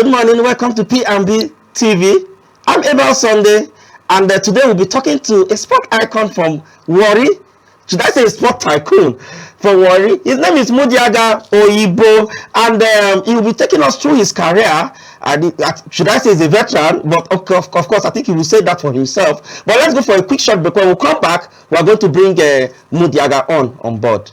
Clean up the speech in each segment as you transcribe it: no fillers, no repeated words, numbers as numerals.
Good morning, welcome to P&B TV. I'm Abel Sunday, and today we'll be talking to a sport icon from Warri. Should I say a sport tycoon from Warri? His name is Mudiaga Oyibo, and he will be taking us through his career. Should I say he's a veteran? But of course, I think he will say that for himself. But let's go for a quick shot before we come back. We are going to bring Mudiaga on board.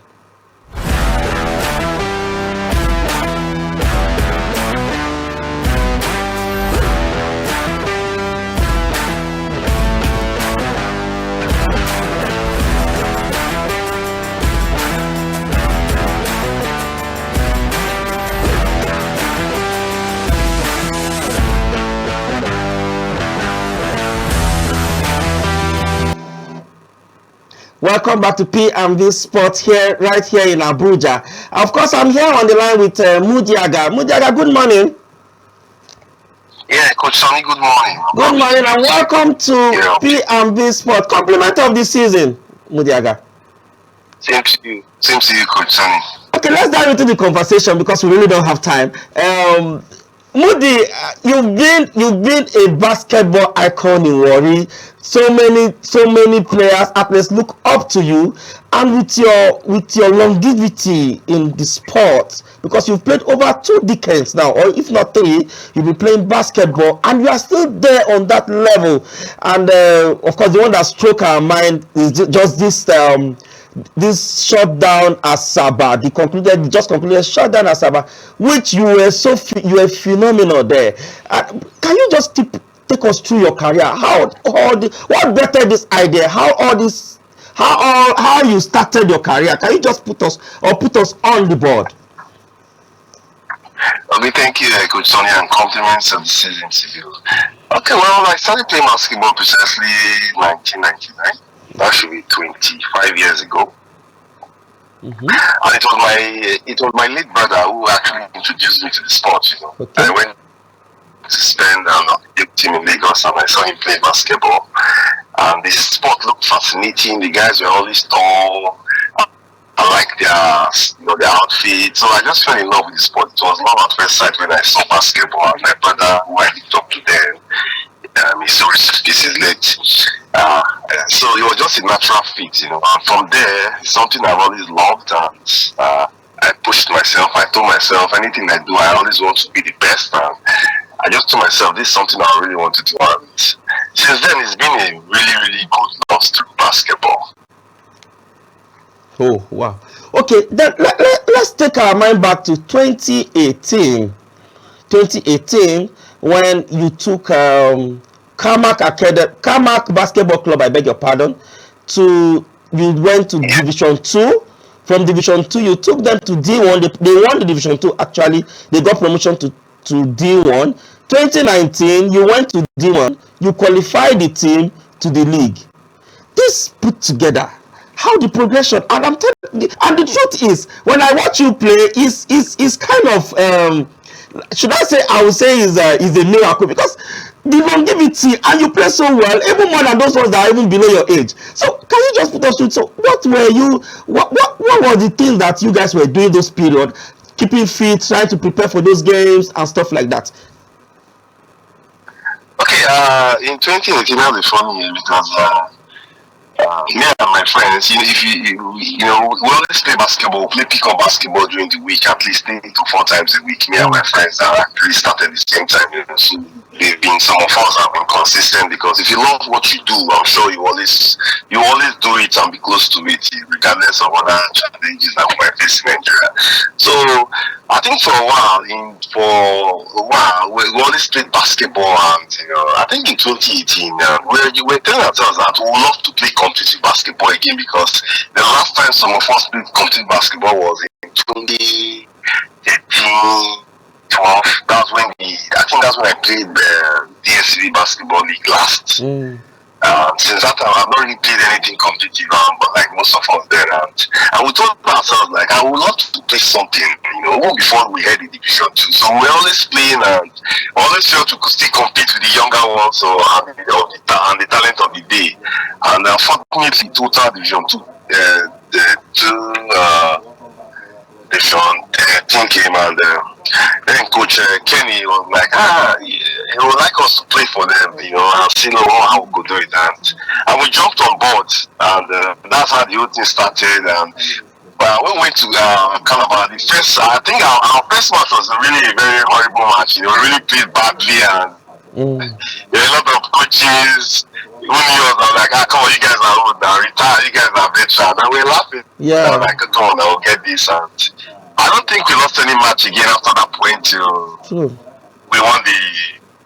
Welcome back to P&B Sports right here in Abuja. Of course, I'm here on the line with Mudiaga. Mudiaga, good morning. Yeah, Coach Sonny, good morning. Good morning and welcome to P&B Sports. Compliment of the season, Mudiaga. Same to you, Coach Sonny. Okay, let's dive into the conversation because we really don't have time. Mudi, you've been a basketball icon in Warri. So many players, athletes look up to you, and with your longevity in the sport, because you've played over 2 decades now, or if not 3, you've been playing basketball, and you are still there on that level. And of course, the one that struck our mind is just this shutdown Asaba, the just concluded shutdown Asaba, which you were phenomenal there. Can you just take us through your career? What bettered this idea? How you started your career? Can you just put us on the board? Okay, thank you, Coach Sonny, and compliments of the season to you. Okay, well, I started playing basketball precisely 1999. That should be 25 years ago. Mm-hmm. And it was my late brother who actually introduced me to the sport. Okay. I went to spend a team in Lagos, and I saw him play basketball. And the sport looked fascinating. The guys were always tall. I liked their outfits. So I just fell in love with the sport. It was love at first sight when I saw basketball. And my brother, who I looked up to then, he saw his legs. So it was just a natural fit, And from there, it's something I've always loved, and I pushed myself. I told myself, anything I do, I always want to be the best. And I just told myself, this is something I really want to do. And since then, it's been a really, really good love through basketball. Oh, wow. Okay, then let's take our mind back to 2018. 2018, when you took Kamak Basketball Club, I beg your pardon, you went to Division 2. From Division 2, you took them to D1. They won the Division 2, actually. They got promotion to D1. 2019, you went to D1. You qualified the team to the league. This put together, how the progression, and I'm telling you, and the truth is, when I watch you play, is kind of, should I say, I would say is a miracle, because the longevity, and you play so well, even more than those ones that are even below your age. So can you just put us through? So what were the things that you guys were doing those period, keeping fit, trying to prepare for those games and stuff like that? Okay, in 2018, that was a fun year because me and my friends, we always play basketball, play pick-up basketball during the week, at least 3 to 4 times a week. Me and my friends actually started at the same time. So some of us have been consistent, because if you love what you do, I'm sure you always do it and be close to it, regardless of other challenges that we might face in Nigeria. So I think for a while, we always played basketball, and I think in 2018, we were telling ourselves that we would love to play competitive basketball again, because the last time some of us played competitive basketball was in 2013, 12. That's when I played the DSCB basketball league last. Since that time, I've not really played anything competitive, but like most of us there, and we told ourselves, like, I would love to play something, before we head in Division 2. So we're always playing, and always felt we could still compete with the younger ones, and the talent of the day. And unfortunately, total Division 2, The team came and then Coach Kenny was like, he would like us to play for them, and see how we could do it. And we jumped on board, and that's how the whole thing started. And when we went to Calabar, the first, I think our first match was really a very horrible match. We really played badly, and there were a lot of coaches who knew us. I was like, come on, you guys are old now, retire, you guys are veteran. And we're laughing. Yeah. Like, come on, I'll get this. And I don't think we lost any match again after that point till we won the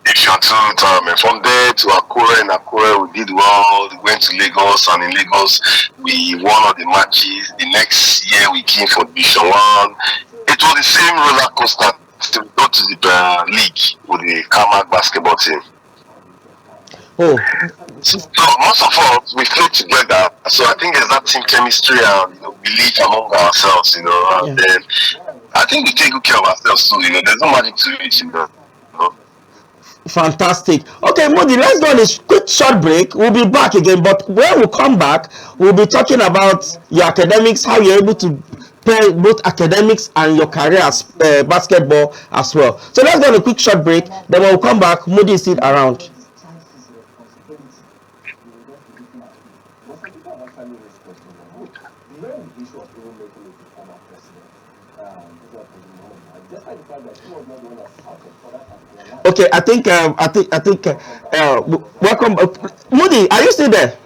Division 2 tournament. From there to Akure, and Akure we did well. We went to Lagos, and in Lagos we won all the matches. The next year we came for Division 1. It was the same roller coaster to go to the league with the Kamak basketball team. Oh. So most of us, we play together. So I think there's that team chemistry and belief among ourselves, and then I think we take good care of ourselves too. There's no magic to it, Fantastic. Okay, Modi, let's go on a quick short break. We'll be back again, but when we come back, we'll be talking about your academics, how you're able to pair both academics and your career as basketball as well. So let's go on a quick short break. Then when we come back, Modi is still around. Okay, I think welcome, Moody. Are you still there?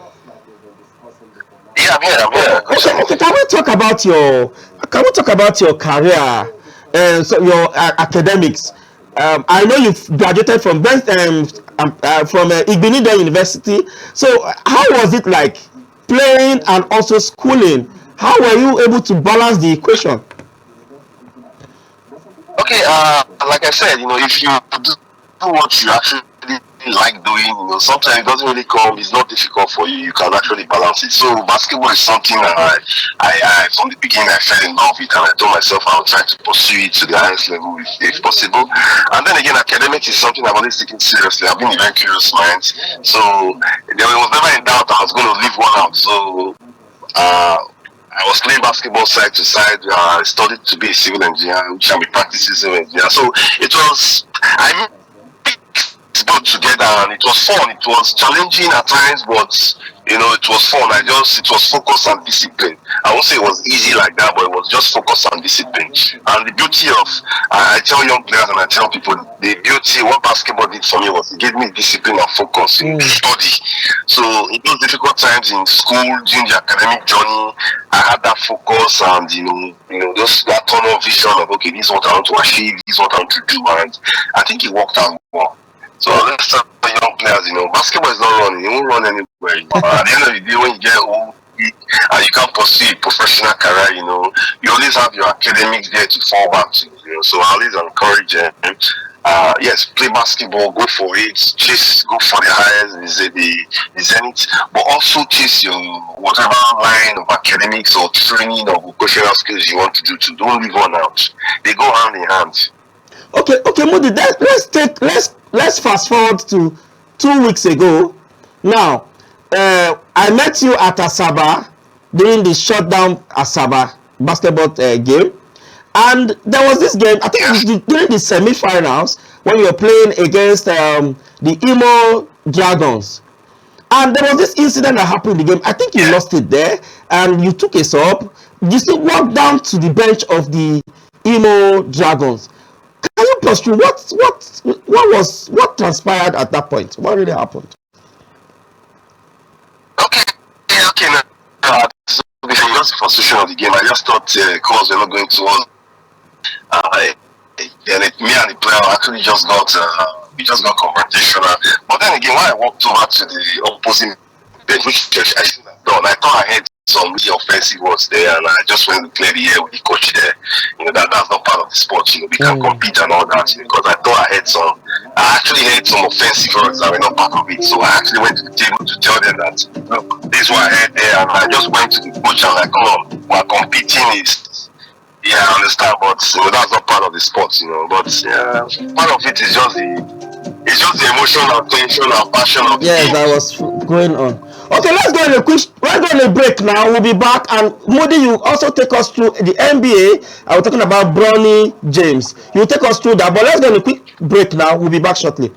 Yeah, I'm here. Okay, can we talk about your career and so your academics? I know you've graduated from Igbinida University. So how was it like playing and also schooling? How were you able to balance the equation? Okay, like I said, if you do what you actually like doing, sometimes it doesn't really come. It's not difficult for you. You can actually balance it. So basketball is something that I from the beginning I fell in love with, and I told myself I would try to pursue it to the highest level if possible. And then again, academics is something I've always taken seriously. I've been a very curious mind, so there was never in doubt I was going to leave one out. So I was playing basketball side to side. I studied to be a civil engineer, which I'm a practicing civil engineer. So it was, I mixed both together, and it was fun. It was challenging at times, but it was fun. It was focus and discipline. I won't say it was easy like that, but it was just focus and discipline. And the beauty of, I tell young players and I tell people, the beauty what basketball did for me was it gave me discipline and focus in study. So in those difficult times in school, during the academic journey, I had that focus and that tunnel vision of, okay, this is what I want to achieve, this is what I want to do, and I think it worked out well. So let's tell young players, basketball is not running, it won't run anywhere. At the end of the day, when you get old and you can't pursue a professional career, you always have your academics there to fall back to. So I always encourage them. Yes, play basketball, go for it, go for the highest, the zenith, but also chase your whatever line of academics or training or vocational skills you want to do. Don't leave one out. They go hand in hand. Okay, Moody. Let's fast forward to 2 weeks ago. Now, I met you at Asaba during the shutdown Asaba basketball game. And there was this game, I think it was during the semi-finals, when you were playing against the Imo Dragons. And there was this incident that happened in the game. I think you lost it there, and you took a sub. You still walked down to the bench of the Imo Dragons. Can you pursue what transpired at that point? What really happened? Okay. Just the frustration of the game. I just thought calls were not going to us. Me and the player actually just got confrontational. But then again, when I walked over to the opposing bench, which I shouldn't have done, I thought I had some really offensive words there, and I just went to play the air with the coach there. That's not part of the sport. We can compete and all that. Because I thought I actually had some offensive words that were not part of it. So I actually went to the table to tell them that, look, this is what I had there, and I just went to the coach and like, come on, we're competing is. Yeah, I understand, but that's not part of the sport, But part of it is just the emotional tension and passion of the game. That was going on. Okay, let's go on a break now. We'll be back, and Moody, you also take us through the NBA. I was talking about Bronny James. You take us through that, but let's go on a quick break now. We'll be back shortly.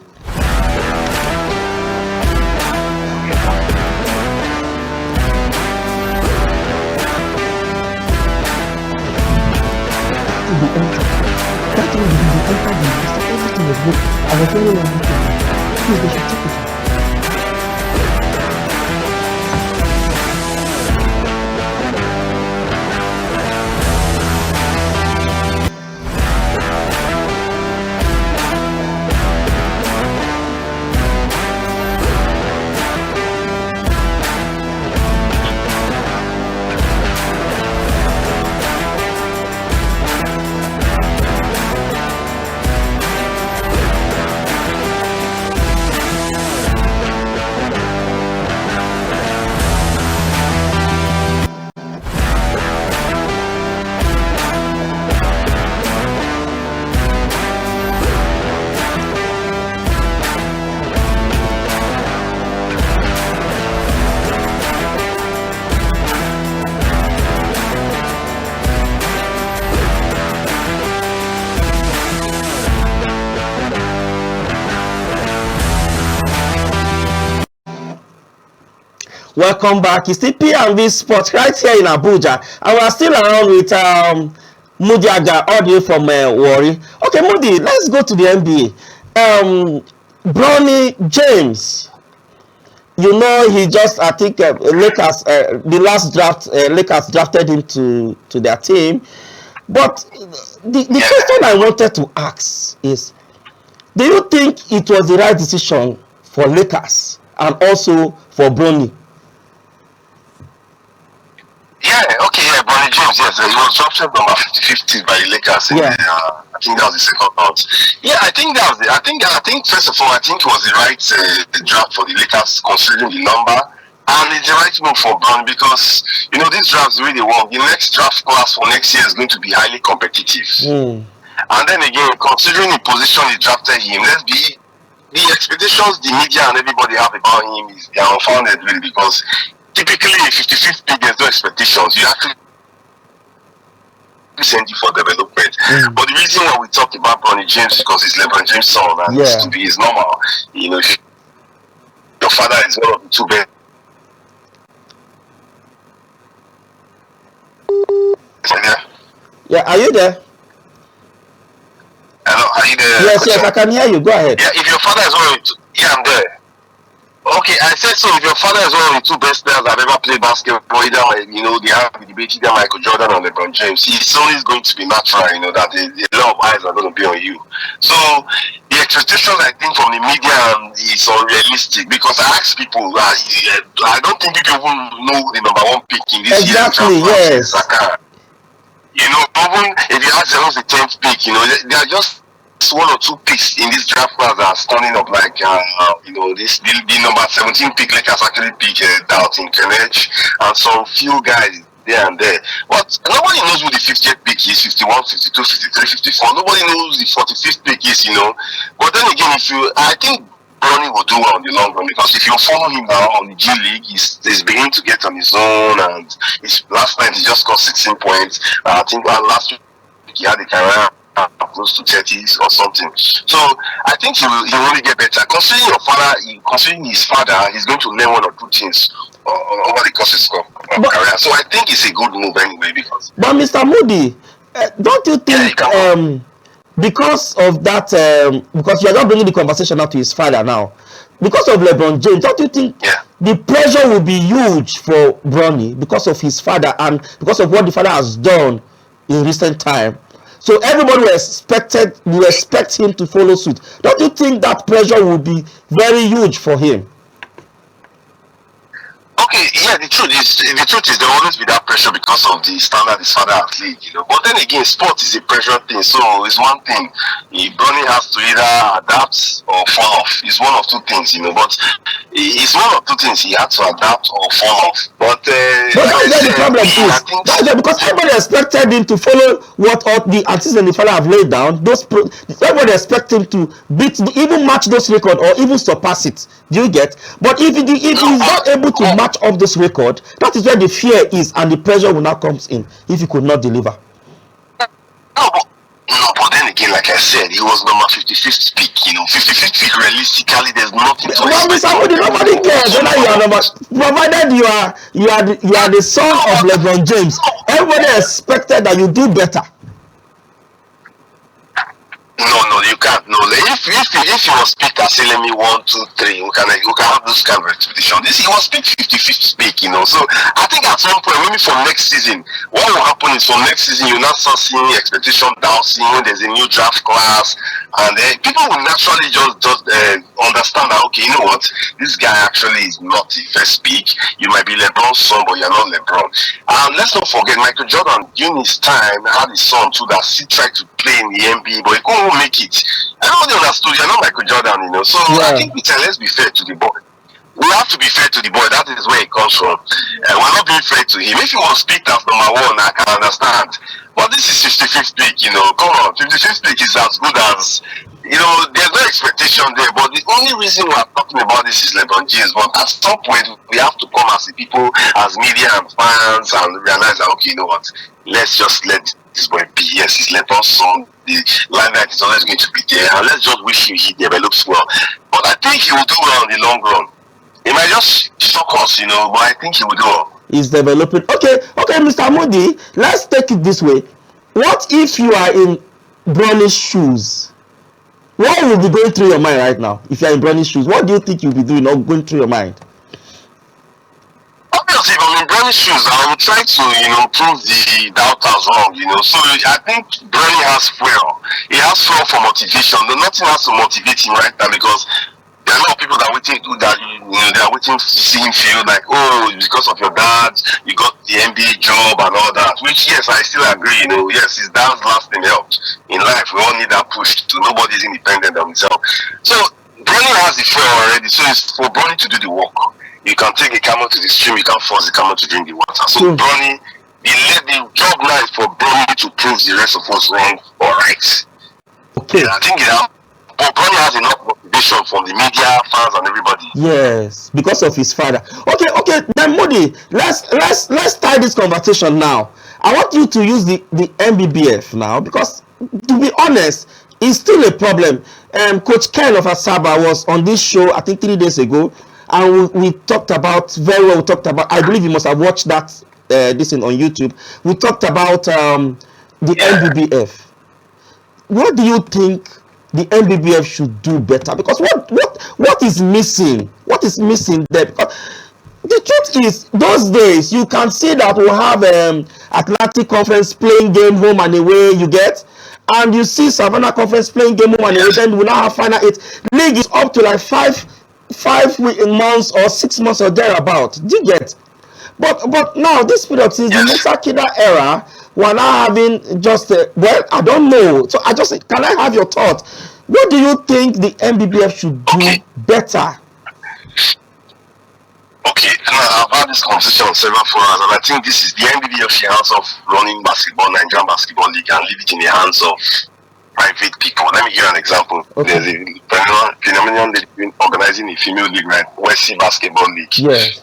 Welcome back. It's still P&B Sports right here in Abuja, and we are still around with Moody Aga, all the way from Warri. Okay, Moody, let's go to the NBA. Bronny James, you know, he just, I think, Lakers, the last draft, Lakers drafted him to their team. But the question I wanted to ask is, do you think it was the right decision for Lakers and also for Bronny? Yeah, okay, yeah, Bronny James, yes, he was drafted number 50 by the Lakers. Yeah. I think that was the second round. Yeah, I think that was I think first of all, I think it was the right draft for the Lakers considering the number, and it's the right move for Bronny because you know these drafts really work. The next draft class for next year is going to be highly competitive. And then again, considering the position they drafted him, the expectations the media and everybody have about him is they are unfounded really because typically a 55th pick there's no expectations. You actually send you for development. But the reason why we talk about Bronny James is because he's LeBron James' son and it's to be his normal. You know, if your father is one of the two best. Yeah, are you there? Hello, are you there? Yes, I can hear you. Go ahead. Yeah, if your father is one of the two, yeah, I'm there. Okay, I said so. If your father is one of the two best players that have ever played basketball, either you know they have the debate either Michael Jordan or LeBron James, it's always going to be natural, you know, that a lot of eyes are going to be on you. So the expectations I think from the media is unrealistic because I ask people, I don't think people even know the number one pick in this year. Exactly. Yes. You know, even if you ask them who's the 10th pick, you know, they are just one or two picks in this draft class that are standing up like you know this the number 17 pick Lakers actually pick out in Kenech and some few guys there and there, but nobody knows who the 50th pick is, 51, 52, 53, 54. Nobody knows the 45th pick is, you know. But then again, I think Bronny will do well in the long run because if you follow him now on the G League, he's beginning to get on his own, and last night he just got 16 points. I think last week he had a career close to 30s or something. So I think he will really get better. Considering his father, he's going to learn one or two things over the course of his career. So I think it's a good move anyway. But Mr. Moody, don't you think because of that, because you are not bringing the conversation up to his father now, because of LeBron James, don't you think the pressure will be huge for Bronny because of his father and because of what the father has done in recent time? So everybody will expect him to follow suit. Don't you think that pressure will be very huge for him? Okay, yeah, the truth is there will always be that pressure because of the standard his father has laid, But then again, sport is a pressure thing, so it's one thing. Bronny has to either adapt or fall off. It's one of two things, But it's one of two things he had to adapt or fall off. But But like I that's where the said, problem I is. think That's where, because everybody expected him to follow what all the artists and the father have laid down. Everybody expect him to even match those records or even surpass it. Do you get? But if no, he's not able to match up this record, that is where the fear is and the pressure will now comes in if he could not deliver. no, but but then again, like I said, he was number 55th pick. 55th pick. Realistically, there's nothing to Well, expect Mr. from Moody, him. nobody cares whether you are number, provided you are the son of LeBron James. Everybody expected that you do better. No, you can't. No, if he was picked as say, let me 1, 2, 3, we can have those kind of expectation. He was picked 55th pick, So I think at some point, maybe for next season, what will happen is for next season, you now start seeing expectation down, seeing when there's a new draft class, and people will naturally just understand that, okay, you know what, this guy actually is not the first pick. You might be LeBron's son, but you're not LeBron. And let's not forget, Michael Jordan during his time had his son too that still tried to play in the NBA, but he couldn't make it. Everybody understood you're not Michael Jordan, So I think let's be fair to the boy. We have to be fair to the boy. That is where it comes from. We're not being fair to him. If he was picked as number 1, I can understand. But this is 55th pick, Come on, 55th pick is as good as, there's no expectation there. But the only reason we're talking about this is LeBron James. But at some point, we have to come as the people, as media and fans, and realize that, okay, you know what? Let's just let this boy be. Yes, he's LeBron's son. The limelight is always going to be there. And let's just wish him he develops well. But I think he will do well in the long run. It might just shock us, but I think he will do well. He's developing. Okay, Mr. Moody, let's take it this way. What if you are in Bronny's shoes? What will be going through your mind right now? If you are in Bronny's shoes, what do you think you'll be doing or going through your mind? Obviously, if I'm in Bronny's shoes, I will try to, prove the doubters wrong, So I think Bronny has fuel. He has fuel for motivation. Nothing has to motivate him right now because there are a lot of people that are waiting they are waiting to see him feel like, oh, because of your dad, you got the NBA job and all that. Which, yes, I still agree. Yes, his dad's last name helped in life. We all need that push. Nobody's independent of himself. So Bronny has the fuel already. So it's for Bronny to do the work. You can take a camel to the stream. You can force the camel to drink the water. So Bronny, the job now is for Bronny to prove the rest of us wrong or right. Okay. Yeah, I think but Bronny has enough motivation from the media, fans, and everybody. Yes, because of his father. Okay. Then Moody, let's tie this conversation now. I want you to use the MBBF now because, to be honest, it's still a problem. Coach Ken of Asaba was on this show, I think 3 days ago, and we talked about very well. We talked about. I believe you must have watched that this thing on YouTube. We talked about the MBBF. What do you think the MBBF should do better? Because what is missing? What is missing there? Because the truth is, those days you can see that we have Atlantic Conference playing game home and away. You get, and you see Savannah Conference playing game home and away. Then we now have final 8. League is up to like 5 months or 6 months or thereabout. Do you get? But now this period is the Musa Kida era. We're now having just well, I don't know. So can I have your thought? What do you think the MBBF should do better? Okay, I've had this conversation on several forums, and I think this is the MBBF should hands off running Nigerian basketball league and leave it in the hands of private people. Let me give you an example. Okay. There's a phenomenon lady organizing a female league, right? West Basketball League. Yes.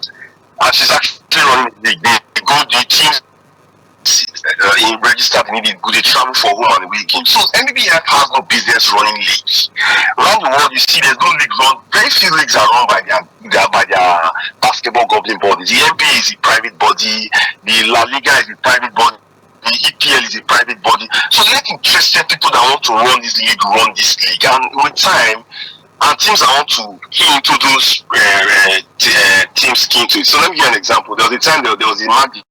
And she's actually running the league. The teams registered they travel for home and away games. So MBBF has no business running leagues. Around the world, you see there's no league run. Very few leagues are run by their basketball governing bodies. The NBA is a private body. The La Liga is a private body. The EPL is a private body. So let interested people that want to run this league. And with time, and teams that want to key into those teams key into it. So let me give you an example. There was a time there was a Magic.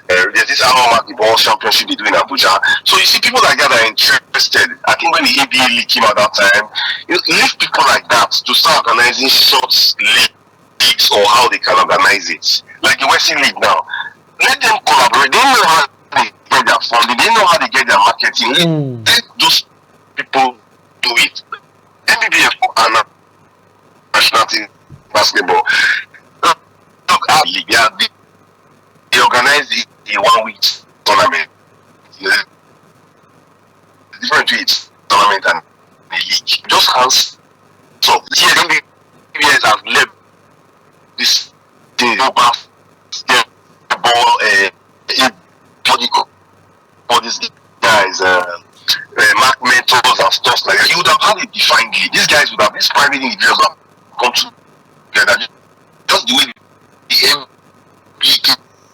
There's this annual Magic Ball Championship they do in Abuja. So you see people like that are interested. I think when the ABA League came out that time, leave people like that to start organizing short league leagues or how they can organize it. Like the Western League now, let them collaborate. They know how they get their funding. They know how they get their marketing. Let those people do it. NBBF and national team basketball. Look at the league. They organize the 1 week tournament. You know, different between tournament and the league. Just hands. So this year, NBBF have left this thing basketball. All these guys, mark mentors and stuff like that. You would have had a defined league. These guys would have, these private individuals have come together. Just the way the NBA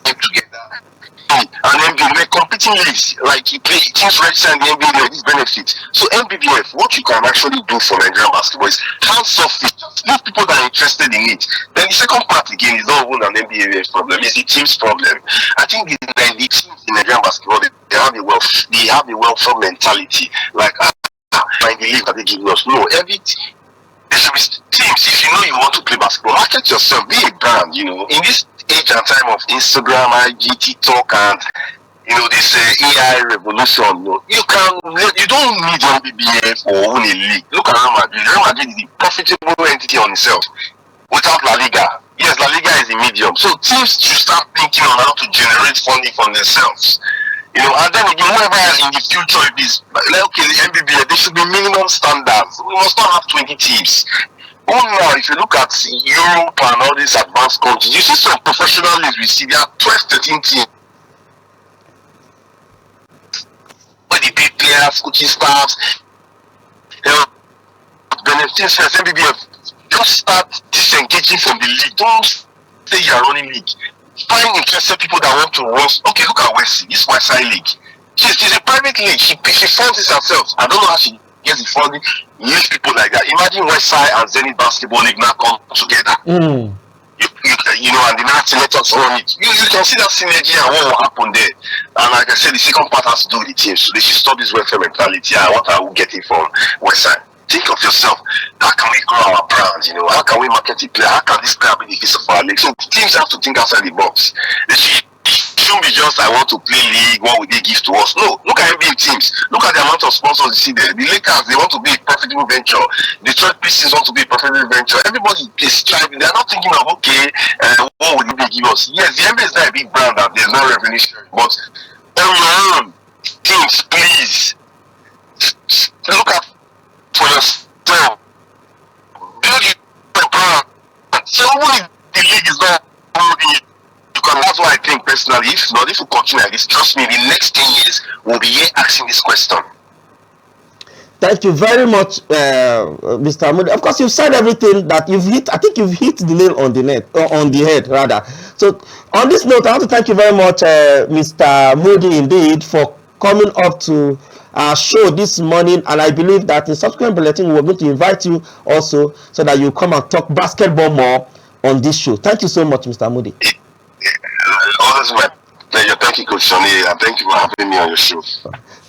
came together. And then they were competing leagues. Like you play teams register in the NBA, like this benefit. So NBBF, what you can actually do for Nigerian basketball is hands off it. Just give people that are interested in it. Then the second part again is not even an NBBF problem, it's the team's problem. I think the teams in Nigerian basketball, they have a welfare mentality. Like I believe that they give us. No, every there should be teams. If you know you want to play basketball, market yourself, be a brand, you know. In this age and time of Instagram, IG, TikTok, and you know this AI revolution, you don't need NBBF or own a league. Look at Real Madrid. Real Madrid is a profitable entity on itself without La Liga. Yes, La Liga is a medium. So teams should start thinking on how to generate funding from themselves. You know, and then again, whoever in the future is like, okay, the NBBF, there should be minimum standards. We must not have 20 teams. Oh no, if you look at Europe and all these advanced countries, you see some professional leagues, we see there are 12, 13 teams. Where they pay players, coaching staffs, benefits first, NBBF, just start disengaging from the league. Don't say you're running league. Find interested people that want to run. Okay, look at Wesley, this Westside League. She's a private league. She funds it herself. I don't know how she gets the funding. Use people like that. Imagine Westside and Zenith Basketball League now come together. You know, and the national let us run it. You can see that synergy and what will happen there. And like I said, the second part has to do with the team. So they should stop this welfare mentality. What are we getting from Westside? Think of yourself. How can we grow our brand? You know, how can we market it? How can this player be the face of our league? So teams have to think outside the box. They shouldn't be just I want to play league. What would they give to us? No, look at NBA teams. Look at the amount of sponsors you see there. The Lakers, they want to be a profitable venture. The Detroit Pistons want to be a profitable venture. Everybody is striving. They're not thinking of okay, what would they give us? Yes, the NBA is not a big brand and there's no revenue sharing, but on your own teams, please look at for yourself. Build your brand. So when the league is not moving, you can. That's what I think personally. If not, if we continue like this, trust me, the next 10 years we'll be here asking this question. Thank you very much, Mr. Moody. Of course, you've said everything that you've hit. I think you've hit the nail on the head, rather. So, on this note, I want to thank you very much, Mr. Moody, indeed, for coming up to our show this morning. And I believe that in subsequent bulletin, we're going to invite you also so that you come and talk basketball more on this show. Thank you so much, Mr. Moody. Always my pleasure. Thank you, Coach Sonny, and thank you for having me on your show.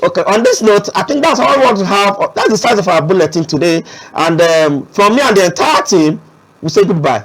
Okay, on this note, I think that's all we want to have. That's the size of our bulletin today. And from me and the entire team, we say goodbye.